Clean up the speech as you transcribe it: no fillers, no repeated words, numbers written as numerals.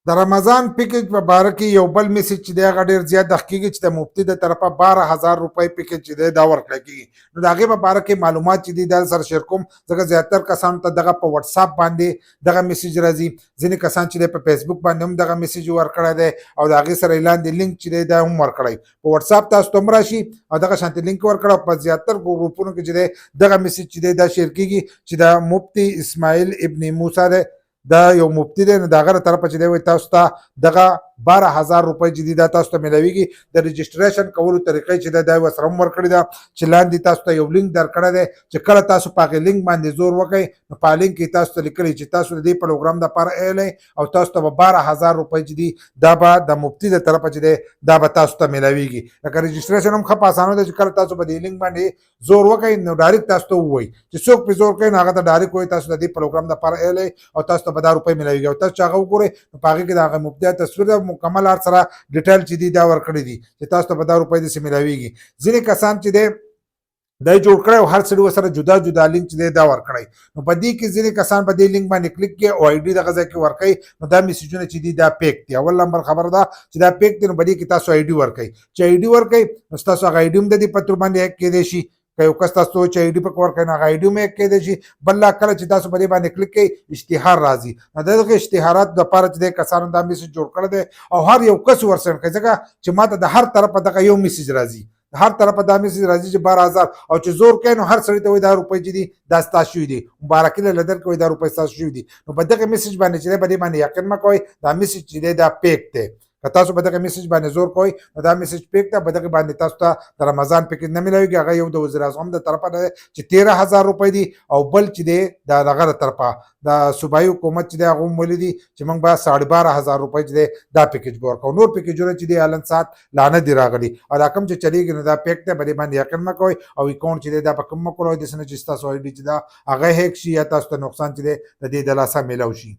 د رمضان پیکج په باره کې یو بل میسج چې دی هغه ډېر زیات دغه کېږي چې د مفتی د طرفه 12,000 روپۍ پیکج چې دی دا ورکړی کېږي. نو د هغې په باره کې معلومات چې دي دا سره شیر کوم، ځکه زیاتر کسانو ته دغه په واټس اپ باندې دغه میسج راځي. ځینې کسان چې دی په فیسبوک باندې هم دغه میسج ورکړی دی او د هغې سره لاندې لینک چې دی دا هم ورکړی. په واټس اپ تاسو ته هم راشي او دغه شانتې لینک ورکړی. په زیاتر ګروپونو کې چې دی دغه میسج چې دی دا شیر کېږي چې د مفتی اسماعیل ابن موسی دی، دا یو مفتی دی. نو د هغه له طرفه چې دی وایي تاسو ته دغه 12,000 روپۍ چې دي دا تاسو ته میلاویږي. د رجسټریشن کولو طریقې چې دی دا یې ورسره هم ورکړې ده چې لاندې تاسو ته یو لینک درکړی دی چې کله تاسو په هغې لینک باندې زور وکئ نو په لینک کې تاسو ته لیکلی چې تاسو د دې پروګرام دپاره ایلی او تاسو ته به 12,000 روپۍ چې دي دا به د مفتی د طرفه چې دی دا به تاسو ته میلاویږي. لکه رجسټریشن هم ښه په اسانه ده چې کله تاسو په دې لینک باندې زور وکئ نو ډایرکټ تاسو ته ووایي چې څوک پرې زور کوي نو هغه ته ډایرکټ وایي تاسو د دې پروګرام دپاره ایلی او تاسو ته به دا روپۍ میلاویږي. او تاسو چې هغه وګورئ نو په هغې کې د هغه مفتی تصویر ده، مکمل هر سره ډیټیل چې دي دا ورکړي دي چې تاسو ته به دا روپۍ داسې میلاویږي. ځینې کسان چې دی دا جوړ کړی او هر سړي ورسره جدا جدا لینک چې دی دا ورکړی. نو په دې کې ځینې کسان په دې لینک باندې کلیک کوي او آی ډي دغه ځای کې ورکوي نو دا میسجونه چې دي دا پیک دي. اول نمبر خبره ده چې دا پیک دي. نو په دې کې تاسو آی ډي ورکوئ. چې آی ډي ورکوئ نو ستاسو هغه آی ډي هم د دې په تور باندې هیک کیدی شي. که یو کس تاسو چې آی ډي پکې ورکوئ نو هغه آی ډي هم هیک کیدی شي. بل لا کله چې تاسو په دې باندې کلیک کوئ اشتهار راځي. نو دغه اشتهارات دپاره چې دی کسانو دا میسج جوړ کړی دی او هر یو کس ورسره کوي ځکه چې ما ته د هر طرفه دغه یو میسج راځي، هر طرفه دا میسج راځي چې 12,000 او چې زور کوي نو هر سړي ته وایي دا روپۍ چې دي دا ستا شوي دي، مبارکي له درکړې وایي دا روپۍ ستاسو شوي دي. نو په دغه میسج باندې چې دی په دې باندې یقین مه کوئ، دا میسج چې دی دا پیک دی. که تاسو په دغه میسج باندې زور کوئ نو دا میسج پیک ده. په دغه باندې تاسو ته د رمضان پیکج نه میلاویږي. هغه یو د وزیر اعظم د طرفه ده چې 13,000 روپۍ دي او بل چې دی د دغه د طرفه د صوبایي حکومت چې دی هغه هم ویلي دي چې موږ به 12,500 روپۍ چې دی دا پیکج به ورکوو. نور پیکجونه چې دی اعلان ساتھ لا نه دي راغلي او دا کوم چې چلیږي نو دا پیک دی. په دې باندې یقین مه کوئ او اکاونټ چې دی دا په کوم مه کړئ داسې نه چې ستاسو آی ډي چې دا هغه هیک شي یا تاسو ته نقصان چې دی د دې د لاسه میلاو شي.